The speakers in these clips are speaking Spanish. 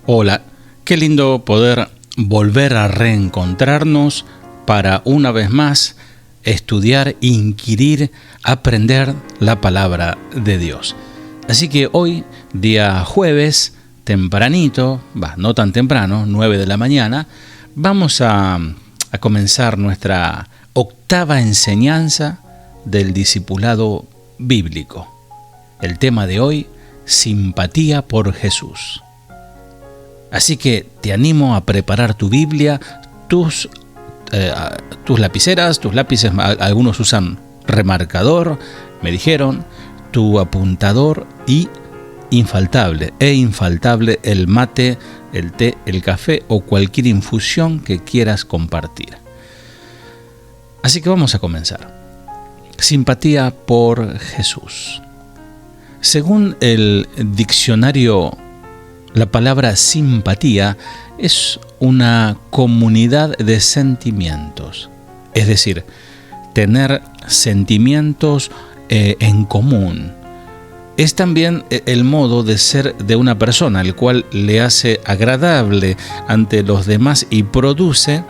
Hola, qué lindo poder volver a reencontrarnos para una vez más estudiar, inquirir, aprender la palabra de Dios. Así que hoy, día jueves, tempranito, no tan temprano, 9 de la mañana, vamos a comenzar nuestra octava enseñanza del discipulado bíblico. El tema de hoy, simpatía por Jesús. Así que te animo a preparar tu Biblia, tus lapiceras, tus lápices, algunos usan remarcador, me dijeron, tu apuntador y infaltable el mate, el té, el café o cualquier infusión que quieras compartir. Así que vamos a comenzar. Simpatía por Jesús. Según el diccionario, la palabra simpatía es una comunidad de sentimientos, es decir, tener sentimientos en común. Es también el modo de ser de una persona, el cual le hace agradable ante los demás y produce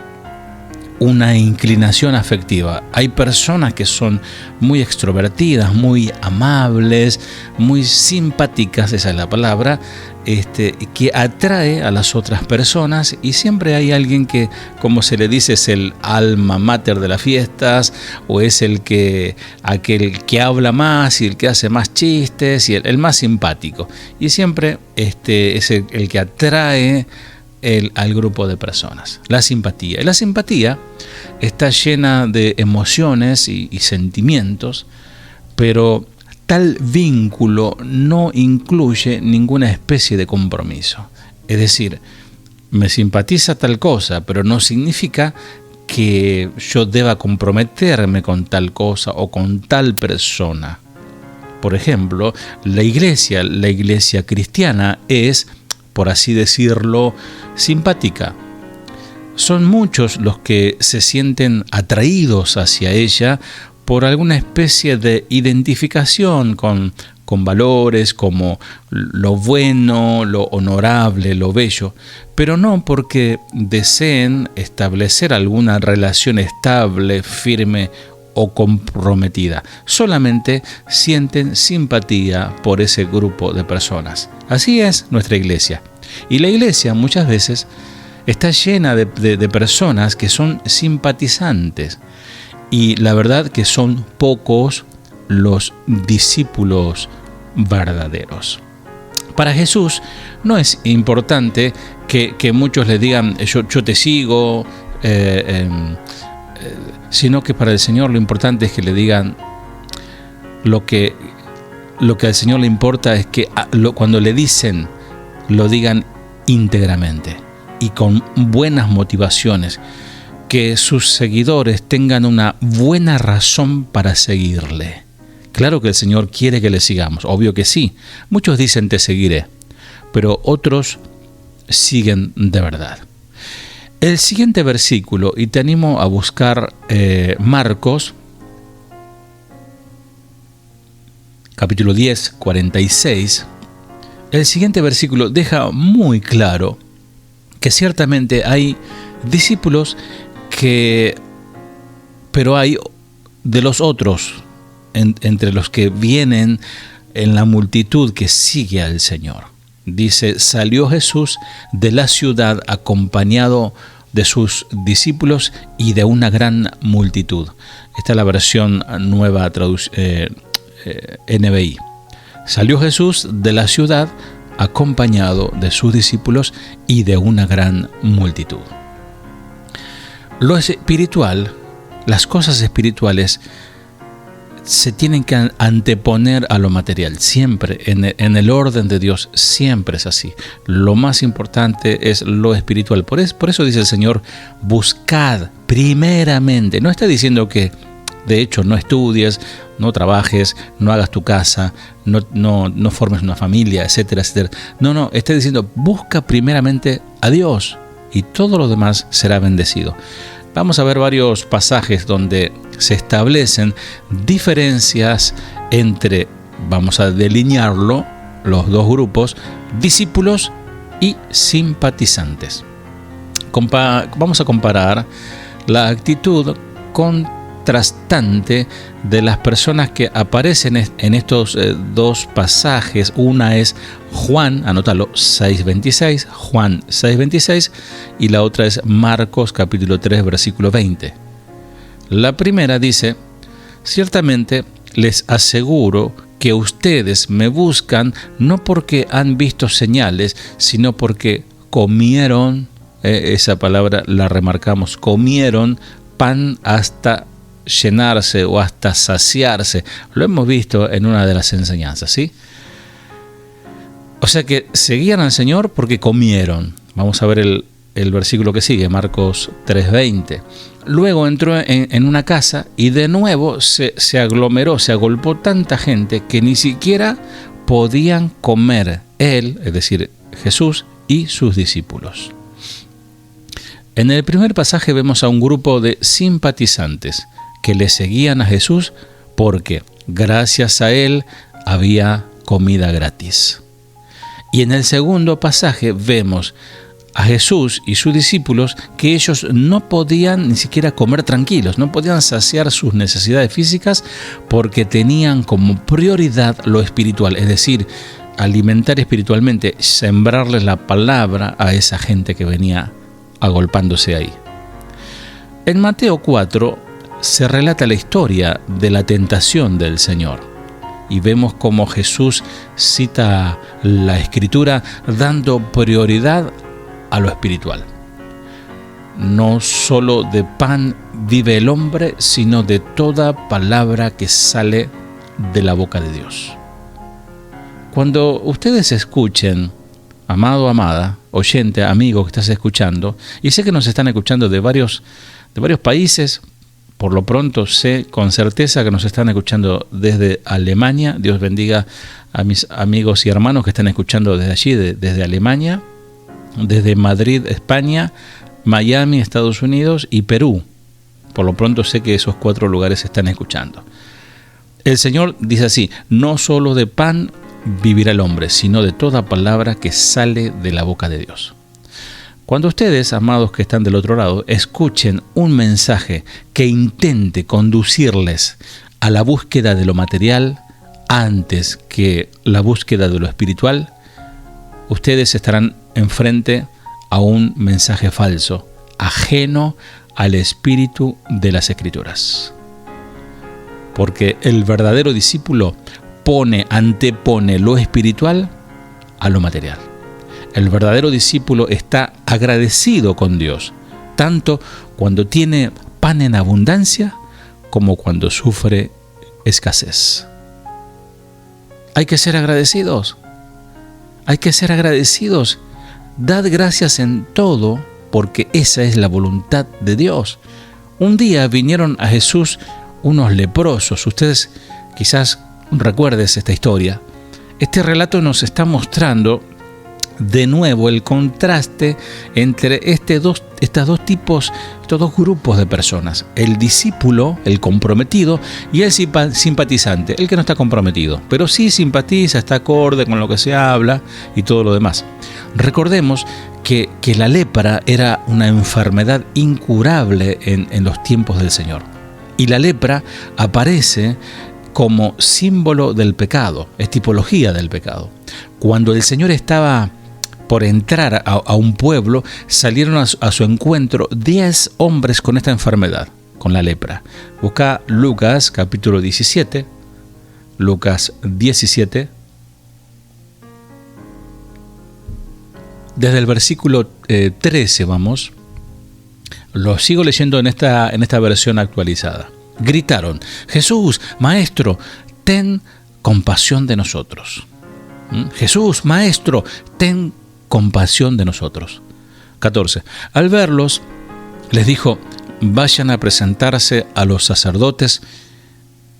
una inclinación afectiva. Hay personas que son muy extrovertidas, muy amables, muy simpáticas, esa es la palabra, que atrae a las otras personas, y siempre hay alguien que, como se le dice, es el alma mater de las fiestas, o es aquel que habla más y el que hace más chistes y el más simpático. Y siempre es el que atrae al grupo de personas. La simpatía. Y la simpatía está llena de emociones y sentimientos, pero tal vínculo no incluye ninguna especie de compromiso. Es decir, me simpatiza tal cosa, pero no significa que yo deba comprometerme con tal cosa o con tal persona. Por ejemplo, la iglesia cristiana es, por así decirlo, simpática. Son muchos los que se sienten atraídos hacia ella por alguna especie de identificación con valores como lo bueno, lo honorable, lo bello, pero no porque deseen establecer alguna relación estable, firme o comprometida. Solamente sienten simpatía por ese grupo de personas. Así es nuestra iglesia. Y la iglesia muchas veces está llena de personas que son simpatizantes. Y la verdad que son pocos los discípulos verdaderos. Para Jesús no es importante que muchos le digan yo te sigo, sino que para el Señor lo importante es que le digan lo que al Señor le importa es que cuando le dicen, lo digan íntegramente y con buenas motivaciones, que sus seguidores tengan una buena razón para seguirle. Claro que el Señor quiere que le sigamos, obvio que sí. Muchos dicen te seguiré, pero otros siguen de verdad. El siguiente versículo, y te animo a buscar Marcos, capítulo 10, 46. El siguiente versículo deja muy claro que ciertamente hay discípulos pero hay de los otros, entre los que vienen en la multitud que sigue al Señor. Dice, salió Jesús de la ciudad acompañado de sus discípulos y de una gran multitud. Esta es la versión nueva NBI. Salió Jesús de la ciudad acompañado de sus discípulos y de una gran multitud. Lo espiritual, las cosas espirituales se tienen que anteponer a lo material, siempre, en el orden de Dios, siempre es así. Lo más importante es lo espiritual. Por eso dice el Señor, buscad primeramente. No está diciendo que, de hecho, no estudies, no trabajes, no hagas tu casa, no formes una familia, etcétera, etcétera. No, está diciendo, busca primeramente a Dios y todo lo demás será bendecido. Vamos a ver varios pasajes donde se establecen diferencias entre, vamos a delinearlo, los dos grupos, discípulos y simpatizantes. Vamos a comparar la actitud contrastante de las personas que aparecen en estos dos pasajes. Una es Juan, anótalo, 6:26, Juan 6:26, y la otra es Marcos capítulo 3, versículo 20. La primera dice: ciertamente les aseguro que ustedes me buscan no porque han visto señales, sino porque comieron, esa palabra la remarcamos, comieron pan hasta llenarse o hasta saciarse. Lo hemos visto en una de las enseñanzas, ¿sí? O sea que seguían al Señor porque comieron. Vamos a ver el versículo que sigue, Marcos 3:20. Luego entró en una casa y de nuevo se aglomeró, se agolpó tanta gente que ni siquiera podían comer él, es decir, Jesús y sus discípulos. En el primer pasaje vemos a un grupo de simpatizantes que le seguían a Jesús porque gracias a él había comida gratis. Y en el segundo pasaje vemos a Jesús y sus discípulos que ellos no podían ni siquiera comer tranquilos, no podían saciar sus necesidades físicas porque tenían como prioridad lo espiritual, es decir, alimentar espiritualmente, sembrarles la palabra a esa gente que venía agolpándose ahí. En Mateo 4 se relata la historia de la tentación del Señor y vemos cómo Jesús cita la Escritura dando prioridad a lo espiritual. No solo de pan vive el hombre, sino de toda palabra que sale de la boca de Dios. Cuando ustedes escuchen, amado, amada, oyente, amigo que estás escuchando, y sé que nos están escuchando de varios países, por lo pronto sé con certeza que nos están escuchando desde Alemania. Dios bendiga a mis amigos y hermanos que están escuchando desde allí, desde Alemania, desde Madrid, España, Miami, Estados Unidos y Perú. Por lo pronto sé que esos 4 lugares están escuchando. El Señor dice así: no solo de pan vivirá el hombre, sino de toda palabra que sale de la boca de Dios. Cuando ustedes, amados que están del otro lado, escuchen un mensaje que intente conducirles a la búsqueda de lo material antes que la búsqueda de lo espiritual, ustedes estarán enfrente a un mensaje falso, ajeno al espíritu de las Escrituras. Porque el verdadero discípulo antepone lo espiritual a lo material. El verdadero discípulo está agradecido con Dios, tanto cuando tiene pan en abundancia como cuando sufre escasez. Hay que ser agradecidos. Hay que ser agradecidos. Dad gracias en todo, porque esa es la voluntad de Dios. Un día vinieron a Jesús unos leprosos. Ustedes quizás recuerden esta historia. Este relato nos está mostrando de nuevo el contraste entre estos dos grupos de personas: el discípulo, el comprometido, y el simpatizante, el que no está comprometido, pero sí simpatiza, está acorde con lo que se habla y todo lo demás. Recordemos que la lepra era una enfermedad incurable en los tiempos del Señor, y la lepra aparece como símbolo del pecado, es tipología del pecado. Cuando el Señor estaba por entrar a un pueblo, salieron a su encuentro 10 hombres con esta enfermedad, con la lepra. Busca Lucas capítulo 17, Lucas 17, desde el versículo 13 vamos, lo sigo leyendo en esta versión actualizada. Gritaron: Jesús, Maestro, ten compasión de nosotros. Jesús, Maestro, ten compasión de nosotros. 14. Al verlos, les dijo: vayan a presentarse a los sacerdotes.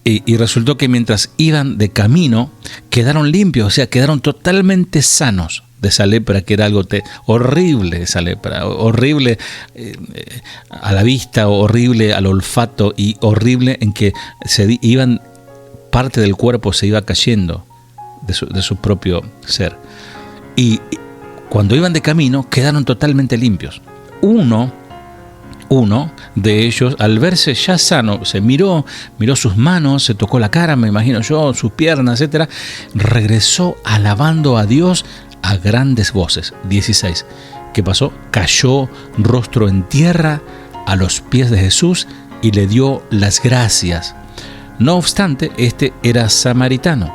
Y resultó que mientras iban de camino, quedaron limpios, o sea, quedaron totalmente sanos de esa lepra, que era algo horrible, esa lepra, horrible a la vista, horrible al olfato y horrible en que parte del cuerpo se iba cayendo de su propio ser. Y cuando iban de camino, quedaron totalmente limpios. Uno de ellos, al verse ya sano, se miró sus manos, se tocó la cara, me imagino yo, sus piernas, etc. Regresó alabando a Dios a grandes voces. 16. ¿Qué pasó? Cayó rostro en tierra a los pies de Jesús y le dio las gracias. No obstante, este era samaritano.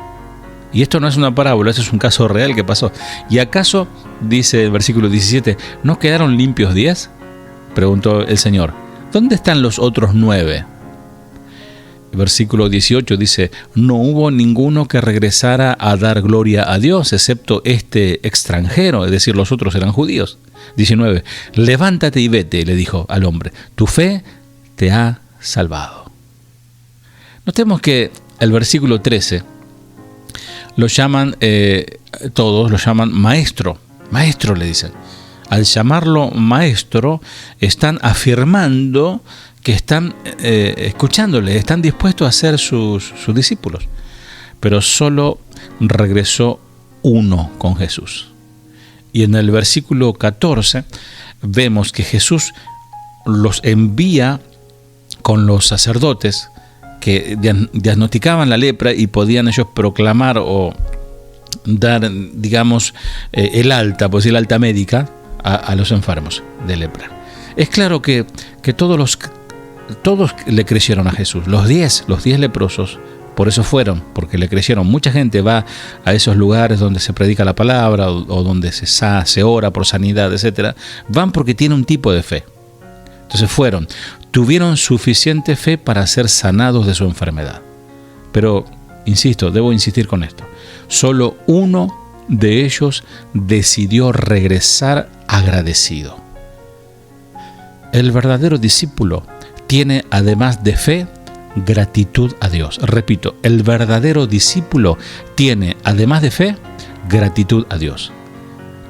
Y esto no es una parábola, eso es un caso real que pasó. ¿Y acaso, dice el versículo 17, no quedaron limpios 10? Preguntó el Señor. ¿Dónde están los otros 9? El versículo 18 dice, no hubo ninguno que regresara a dar gloria a Dios, excepto este extranjero, es decir, los otros eran judíos. 19, levántate y vete, le dijo al hombre, tu fe te ha salvado. Notemos que el versículo 13 lo llaman, todos lo llaman maestro, le dicen. Al llamarlo maestro, están afirmando que están escuchándole, están dispuestos a ser sus discípulos. Pero solo regresó uno con Jesús. Y en el versículo 14 vemos que Jesús los envía con los sacerdotes que diagnosticaban la lepra y podían ellos proclamar o dar, digamos, el alta, pues el alta médica a los enfermos de lepra. Es claro que todos le creyeron a Jesús. Los 10 leprosos, por eso fueron, porque le creyeron. Mucha gente va a esos lugares donde se predica la palabra o donde se ora por sanidad, etc. Van porque tienen un tipo de fe. Entonces tuvieron suficiente fe para ser sanados de su enfermedad. Pero, insisto, debo insistir con esto. Solo uno de ellos decidió regresar agradecido. El verdadero discípulo tiene, además de fe, gratitud a Dios. Repito, el verdadero discípulo tiene, además de fe, gratitud a Dios.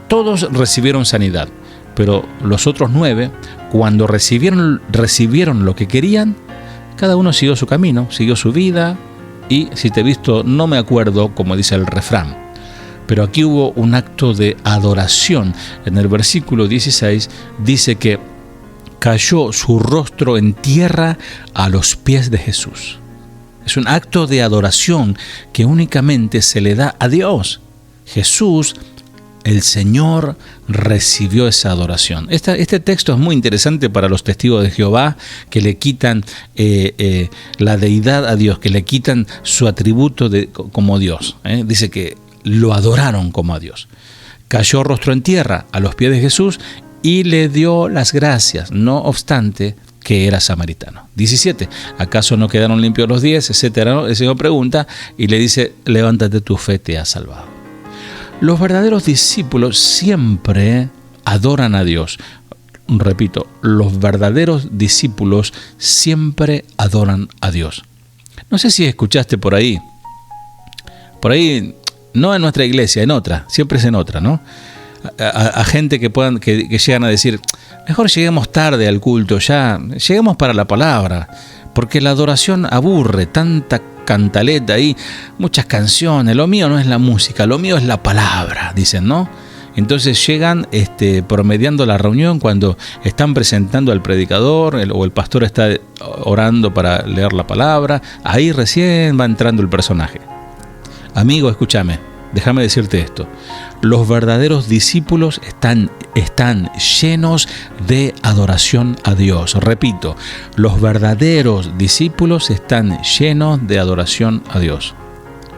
Todos recibieron sanidad, pero los otros 9, cuando recibieron lo que querían, cada uno siguió su camino, siguió su vida, y si te he visto, no me acuerdo, como dice el refrán. Pero aquí hubo un acto de adoración. En el versículo 16 dice que cayó su rostro en tierra a los pies de Jesús. Es un acto de adoración que únicamente se le da a Dios. Jesús, el Señor, recibió esa adoración. Este texto es muy interesante para los testigos de Jehová que le quitan la deidad a Dios, que le quitan su atributo como Dios. Dice que lo adoraron como a Dios. Cayó rostro en tierra a los pies de Jesús y le dio las gracias, no obstante que era samaritano. 17. ¿Acaso no quedaron limpios los 10? Etcétera. El Señor pregunta y le dice, levántate, tu fe te ha salvado. Los verdaderos discípulos siempre adoran a Dios. Repito, los verdaderos discípulos siempre adoran a Dios. No sé si escuchaste por ahí, no en nuestra iglesia, en otra, siempre es en otra, ¿no? A gente que llegan a decir, mejor lleguemos tarde al culto, ya lleguemos para la palabra, porque la adoración aburre, tanta cantaleta ahí, muchas canciones, lo mío no es la música, lo mío es la palabra, dicen, ¿no? Entonces llegan promediando la reunión cuando están presentando al predicador o el pastor está orando para leer la palabra, ahí recién va entrando el personaje. Amigo, escúchame, déjame decirte esto. Los verdaderos discípulos están llenos de adoración a Dios. Repito, los verdaderos discípulos están llenos de adoración a Dios.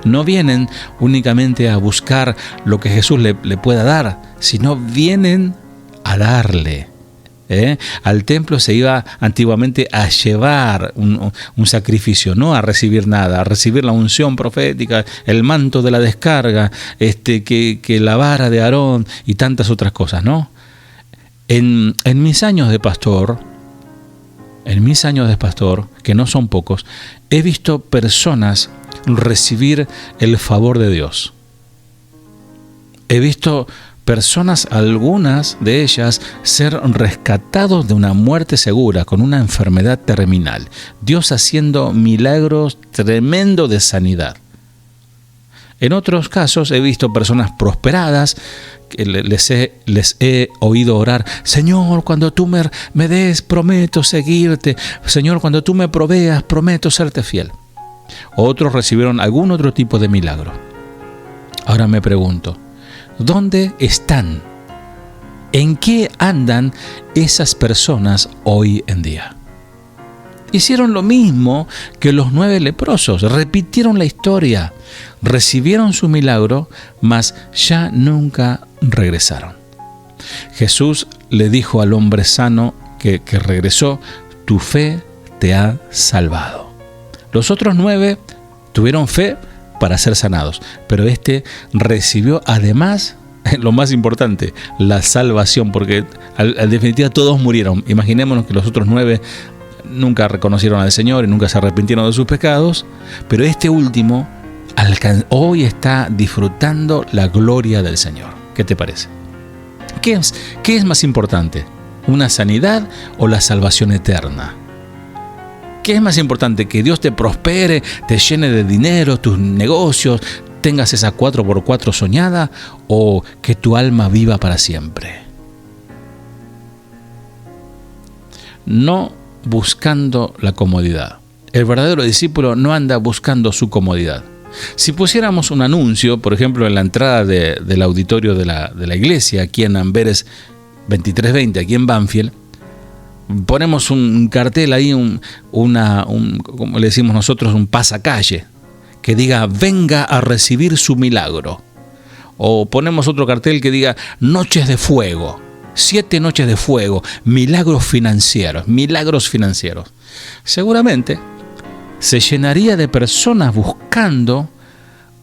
No vienen únicamente a buscar lo que Jesús le pueda dar, sino vienen a darle. Al templo se iba antiguamente a llevar un sacrificio, no a recibir nada, a recibir la unción profética, el manto de la descarga, que la vara de Aarón y tantas otras cosas, ¿no? En mis años de pastor, que no son pocos, he visto personas recibir el favor de Dios. He visto personas, algunas de ellas, ser rescatados de una muerte segura, con una enfermedad terminal. Dios haciendo milagros tremendos de sanidad. En otros casos he visto personas prosperadas, que les he oído orar: Señor, cuando tú me des, prometo seguirte. Señor, cuando tú me proveas, prometo serte fiel. Otros recibieron algún otro tipo de milagro. Ahora me pregunto, ¿dónde están? ¿En qué andan esas personas hoy en día? Hicieron lo mismo que los 9 leprosos, repitieron la historia, recibieron su milagro, mas ya nunca regresaron. Jesús le dijo al hombre sano que regresó: tu fe te ha salvado. Los otros 9 tuvieron fe para ser sanados, pero este recibió además, lo más importante, la salvación, porque en definitiva todos murieron. Imaginémonos que los otros 9 nunca reconocieron al Señor y nunca se arrepintieron de sus pecados, pero este último hoy está disfrutando la gloria del Señor. ¿Qué te parece? ¿Qué es más importante? ¿Una sanidad o la salvación eterna? ¿Qué es más importante? ¿Que Dios te prospere, te llene de dinero, tus negocios, tengas esa 4x4 soñada, o que tu alma viva para siempre? No buscando la comodidad. El verdadero discípulo no anda buscando su comodidad. Si pusiéramos un anuncio, por ejemplo, en la entrada del auditorio de la iglesia, aquí en Amberes 2320, aquí en Banfield, ponemos un cartel ahí, como le decimos nosotros, un pasacalle, que diga: venga a recibir su milagro. O ponemos otro cartel que diga: noches de fuego, 7 noches de fuego, milagros financieros. Seguramente se llenaría de personas buscando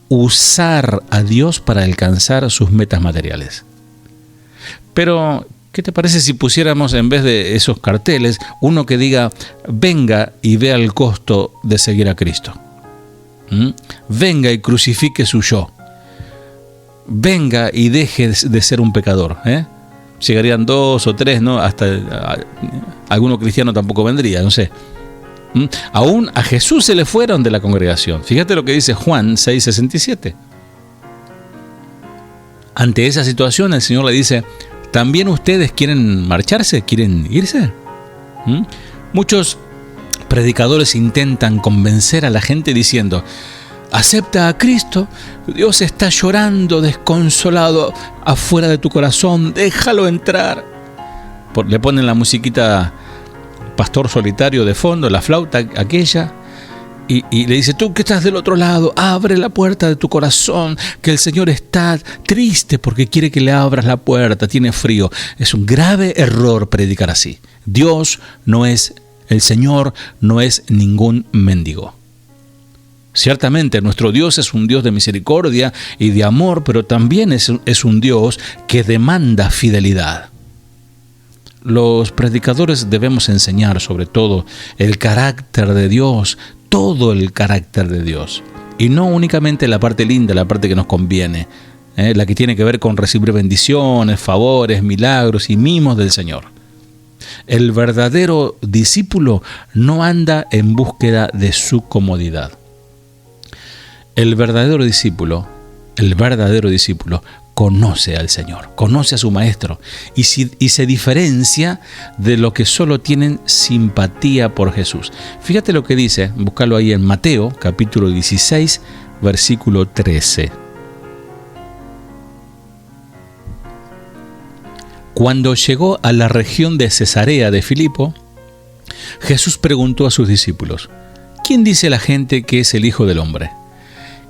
usar a Dios para alcanzar sus metas materiales. Pero ¿qué te parece si pusiéramos, en vez de esos carteles, uno que diga: venga y vea el costo de seguir a Cristo? Venga y crucifique su yo. Venga y deje de ser un pecador. Llegarían 2 o 3, ¿no? Hasta alguno cristiano tampoco vendría, no sé. Aún a Jesús se le fueron de la congregación. Fíjate lo que dice Juan 6:67. Ante esa situación, el Señor le dice: ¿también ustedes quieren marcharse? ¿Quieren irse? Muchos predicadores intentan convencer a la gente diciendo: acepta a Cristo, Dios está llorando desconsolado afuera de tu corazón, déjalo entrar. Le ponen la musiquita Pastor Solitario de fondo, la flauta aquella, y le dice: tú que estás del otro lado, abre la puerta de tu corazón, que el Señor está triste porque quiere que le abras la puerta, tiene frío. Es un grave error predicar así. El Señor no es ningún mendigo. Ciertamente nuestro Dios es un Dios de misericordia y de amor, pero también es un Dios que demanda fidelidad. Los predicadores debemos enseñar sobre todo el carácter de Dios, todo el carácter de Dios, y no únicamente la parte linda, la parte que nos conviene, la que tiene que ver con recibir bendiciones, favores, milagros y mimos del Señor. El verdadero discípulo no anda en búsqueda de su comodidad. El verdadero discípulo conoce al Señor, conoce a su Maestro y se diferencia de los que solo tienen simpatía por Jesús. Fíjate lo que dice, búscalo ahí en Mateo, capítulo 16, versículo 13. Cuando llegó a la región de Cesarea de Filipo, Jesús preguntó a sus discípulos: ¿quién dice la gente que es el Hijo del Hombre?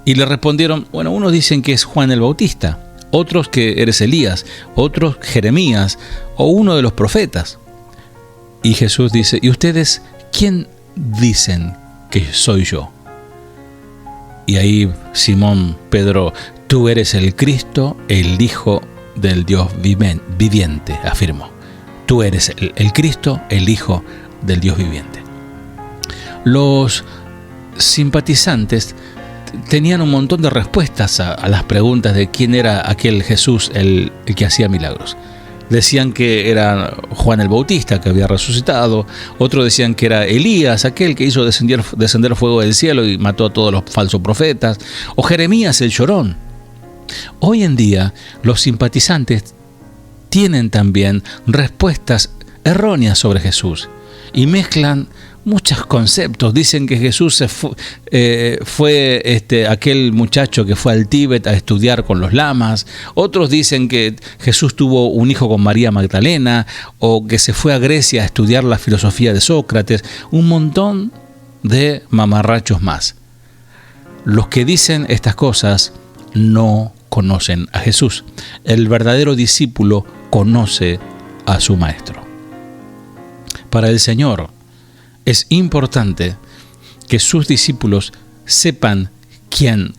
Y le respondieron: bueno, unos dicen que es Juan el Bautista, otros que eres Elías, otros Jeremías o uno de los profetas. Y Jesús dice: ¿y ustedes quién dicen que soy yo? Y ahí Simón Pedro: tú eres el Cristo, el Hijo del Dios viviente, afirmó. Tú eres el Cristo, el Hijo del Dios viviente. Los simpatizantes tenían un montón de respuestas a las preguntas de quién era aquel Jesús, el que hacía milagros. decían que era Juan el Bautista que había resucitado, otros decían que era Elías, aquel que hizo descender fuego del cielo y mató a todos los falsos profetas, o Jeremías el llorón. Hoy en día los simpatizantes tienen también respuestas erróneas sobre Jesús y mezclan muchos conceptos. Dicen que Jesús fue aquel muchacho que fue al Tíbet a estudiar con los lamas. Otros dicen que Jesús tuvo un hijo con María Magdalena, o que se fue a Grecia a estudiar la filosofía de Sócrates. Un montón de mamarrachos más. Los que dicen estas cosas no conocen a Jesús. El verdadero discípulo conoce a su maestro. Para el Señor es importante que sus discípulos sepan quién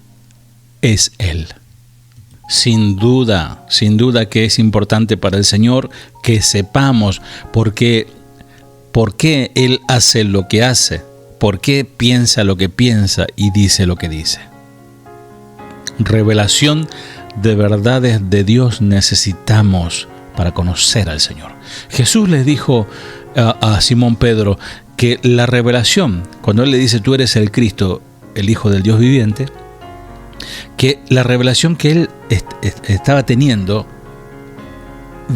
es Él. Sin duda que es importante para el Señor que sepamos por qué Él hace lo que hace, por qué piensa lo que piensa y dice lo que dice. Revelación de verdades de Dios necesitamos para conocer al Señor. Jesús les dijo a Simón Pedro que la revelación, cuando Él le dice tú eres el Cristo, el Hijo del Dios viviente, que la revelación que Él estaba teniendo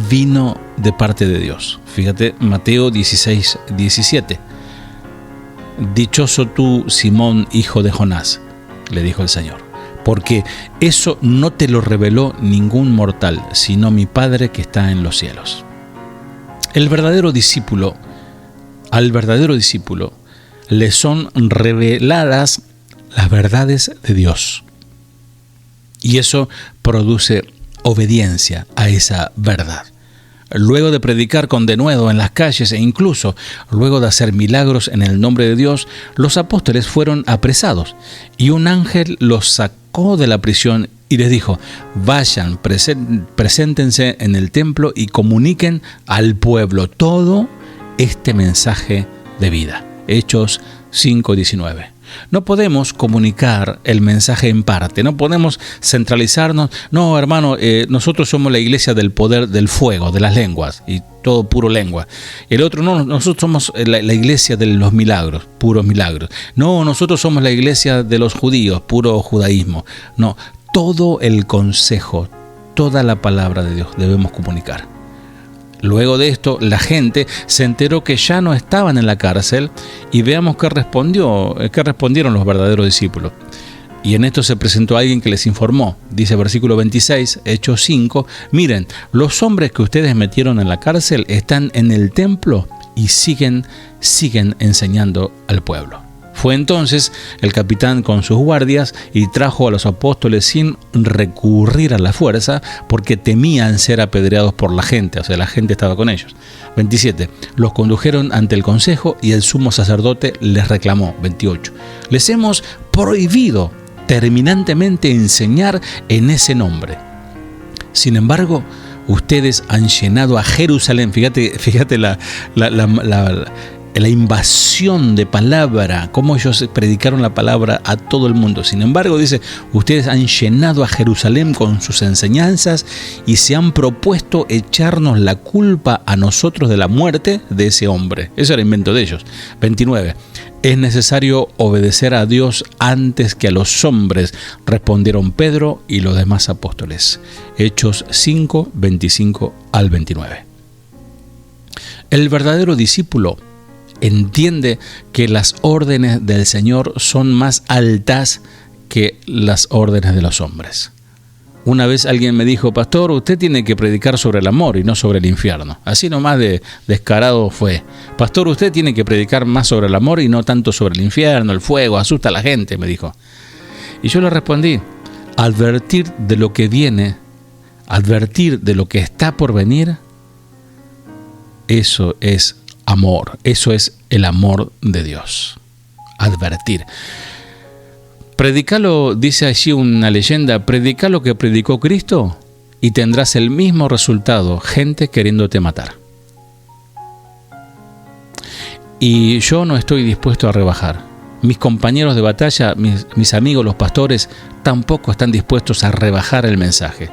vino de parte de Dios. Fíjate, Mateo 16, 17. Dichoso tú, Simón, hijo de Jonás, le dijo el Señor, porque eso no te lo reveló ningún mortal, sino mi Padre que está en los cielos. Al verdadero discípulo le son reveladas las verdades de Dios. Y eso produce obediencia a esa verdad. Luego de predicar con denuedo en las calles e incluso luego de hacer milagros en el nombre de Dios, los apóstoles fueron apresados y un ángel los sacó de la prisión y les dijo: vayan, preséntense en el templo y comuniquen al pueblo todo este mensaje de vida. Hechos 5:19. No podemos comunicar el mensaje en parte, no podemos centralizarnos. No, hermano, nosotros somos la iglesia del poder del fuego, de las lenguas, y todo puro lengua. El otro, no, nosotros somos la iglesia de los milagros, puros milagros. No, nosotros somos la iglesia de los judíos, puro judaísmo. No, todo el consejo, toda la palabra de Dios debemos comunicar. Luego de esto, la gente se enteró que ya no estaban en la cárcel y veamos qué respondieron los verdaderos discípulos. Y en esto se presentó alguien que les informó. Dice versículo 26, Hechos 5, miren, los hombres que ustedes metieron en la cárcel están en el templo y siguen enseñando al pueblo. Fue entonces el capitán con sus guardias y trajo a los apóstoles sin recurrir a la fuerza, porque temían ser apedreados por la gente, o sea, la gente estaba con ellos. 27. Los condujeron ante el consejo y el sumo sacerdote les reclamó. 28. Les hemos prohibido terminantemente enseñar en ese nombre. Sin embargo, ustedes han llenado a Jerusalén. Fíjate la invasión de palabra, cómo ellos predicaron la palabra a todo el mundo. Sin embargo, dice, ustedes han llenado a Jerusalén con sus enseñanzas y se han propuesto echarnos la culpa a nosotros de la muerte de ese hombre. Eso era invento de ellos. 29. Es necesario obedecer a Dios antes que a los hombres, respondieron Pedro y los demás apóstoles. Hechos 5, 25 al 29. El verdadero discípulo entiende que las órdenes del Señor son más altas que las órdenes de los hombres. Una vez alguien me dijo: pastor, usted tiene que predicar sobre el amor y no sobre el infierno. Así nomás de descarado fue. Pastor, usted tiene que predicar más sobre el amor y no tanto sobre el infierno, el fuego, asusta a la gente, me dijo. Y yo le respondí: advertir de lo que viene, advertir de lo que está por venir, eso es amor, eso es el amor de Dios. Advertir. Predicalo, dice allí una leyenda, predica lo que predicó Cristo y tendrás el mismo resultado, gente queriéndote matar. Y yo no estoy dispuesto a rebajar. Mis compañeros de batalla, mis amigos los pastores, tampoco están dispuestos a rebajar el mensaje.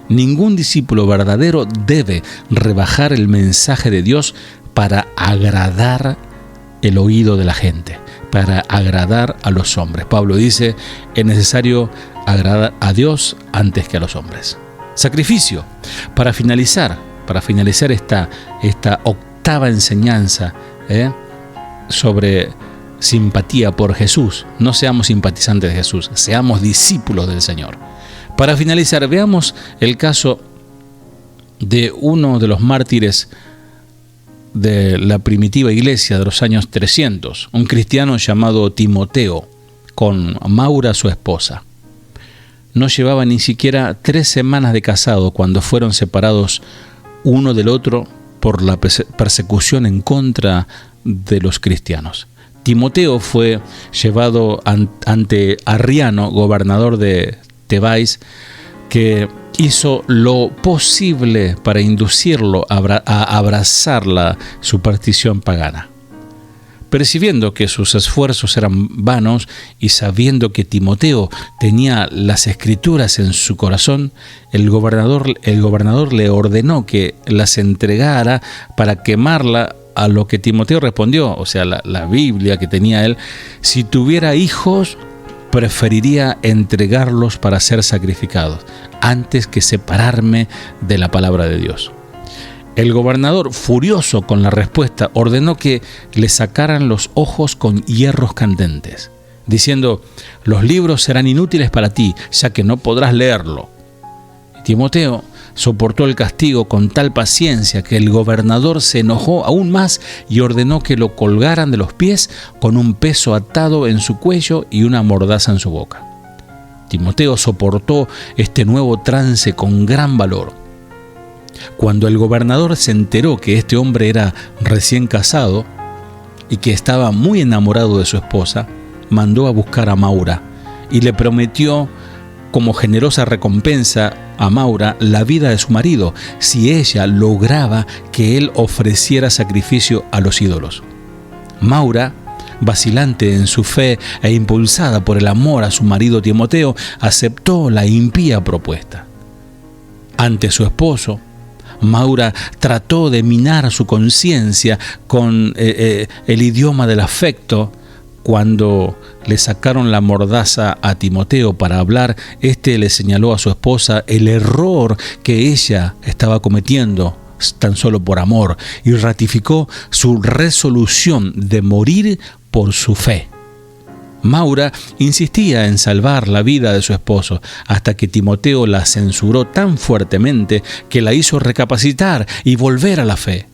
Ningún discípulo verdadero debe rebajar el mensaje de Dios para agradar el oído de la gente, para agradar a los hombres. Pablo dice, es necesario agradar a Dios antes que a los hombres. Sacrificio. Para finalizar esta octava enseñanza sobre simpatía por Jesús. No seamos simpatizantes de Jesús, seamos discípulos del Señor. Para finalizar, veamos el caso de uno de los mártires de la primitiva iglesia de los años 300, un cristiano llamado Timoteo, con Maura, su esposa. No llevaba ni siquiera 3 semanas de casado cuando fueron separados uno del otro por la persecución en contra de los cristianos. Timoteo fue llevado ante Arriano, gobernador de Tebais, que hizo lo posible para inducirlo a abrazar la superstición pagana. Percibiendo que sus esfuerzos eran vanos y sabiendo que Timoteo tenía las escrituras en su corazón, el gobernador le ordenó que las entregara para quemarla, a lo que Timoteo respondió, o sea, la Biblia que tenía él: si tuviera hijos, preferiría entregarlos para ser sacrificados antes que separarme de la palabra de Dios. El gobernador, furioso con la respuesta, ordenó que le sacaran los ojos con hierros candentes, diciendo: los libros serán inútiles para ti, ya que no podrás leerlo. Timoteo soportó el castigo con tal paciencia que el gobernador se enojó aún más y ordenó que lo colgaran de los pies con un peso atado en su cuello y una mordaza en su boca. Timoteo soportó este nuevo trance con gran valor. Cuando el gobernador se enteró que este hombre era recién casado y que estaba muy enamorado de su esposa, mandó a buscar a Maura y le prometió como generosa recompensa a Maura la vida de su marido si ella lograba que él ofreciera sacrificio a los ídolos. Maura, vacilante en su fe e impulsada por el amor a su marido Timoteo, aceptó la impía propuesta. Ante su esposo, Maura trató de minar su conciencia con el idioma del afecto. Cuando le sacaron la mordaza a Timoteo para hablar, éste le señaló a su esposa el error que ella estaba cometiendo tan solo por amor y ratificó su resolución de morir por su fe. Maura insistía en salvar la vida de su esposo hasta que Timoteo la censuró tan fuertemente que la hizo recapacitar y volver a la fe.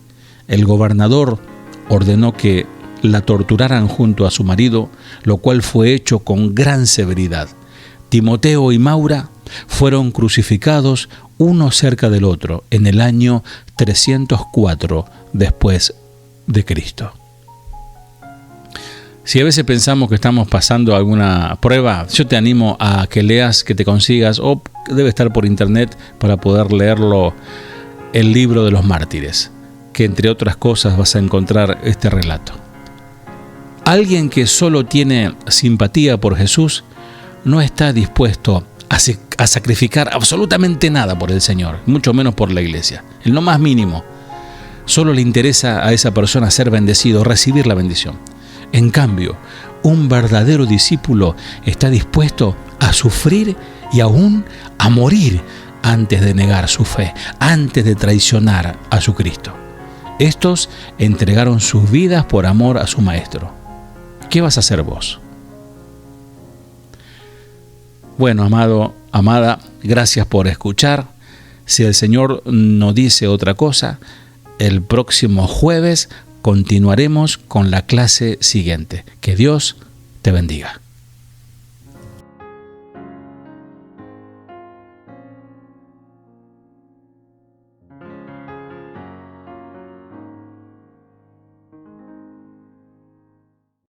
El gobernador ordenó que la torturaran junto a su marido, lo cual fue hecho con gran severidad. Timoteo y Maura fueron crucificados uno cerca del otro en el año 304 después de Cristo. Si a veces pensamos que estamos pasando alguna prueba, yo te animo a que leas, que te consigas, o debe estar por internet para poder leerlo, el libro de los mártires, que entre otras cosas vas a encontrar este relato. Alguien que solo tiene simpatía por Jesús no está dispuesto a sacrificar absolutamente nada por el Señor, mucho menos por la iglesia, en lo más mínimo. Solo le interesa a esa persona ser bendecido, recibir la bendición. En cambio, un verdadero discípulo está dispuesto a sufrir y aún a morir antes de negar su fe, antes de traicionar a su Cristo. Estos entregaron sus vidas por amor a su Maestro. ¿Qué vas a hacer vos? Bueno, amado, amada, gracias por escuchar. Si el Señor no dice otra cosa, el próximo jueves continuaremos con la clase siguiente. Que Dios te bendiga.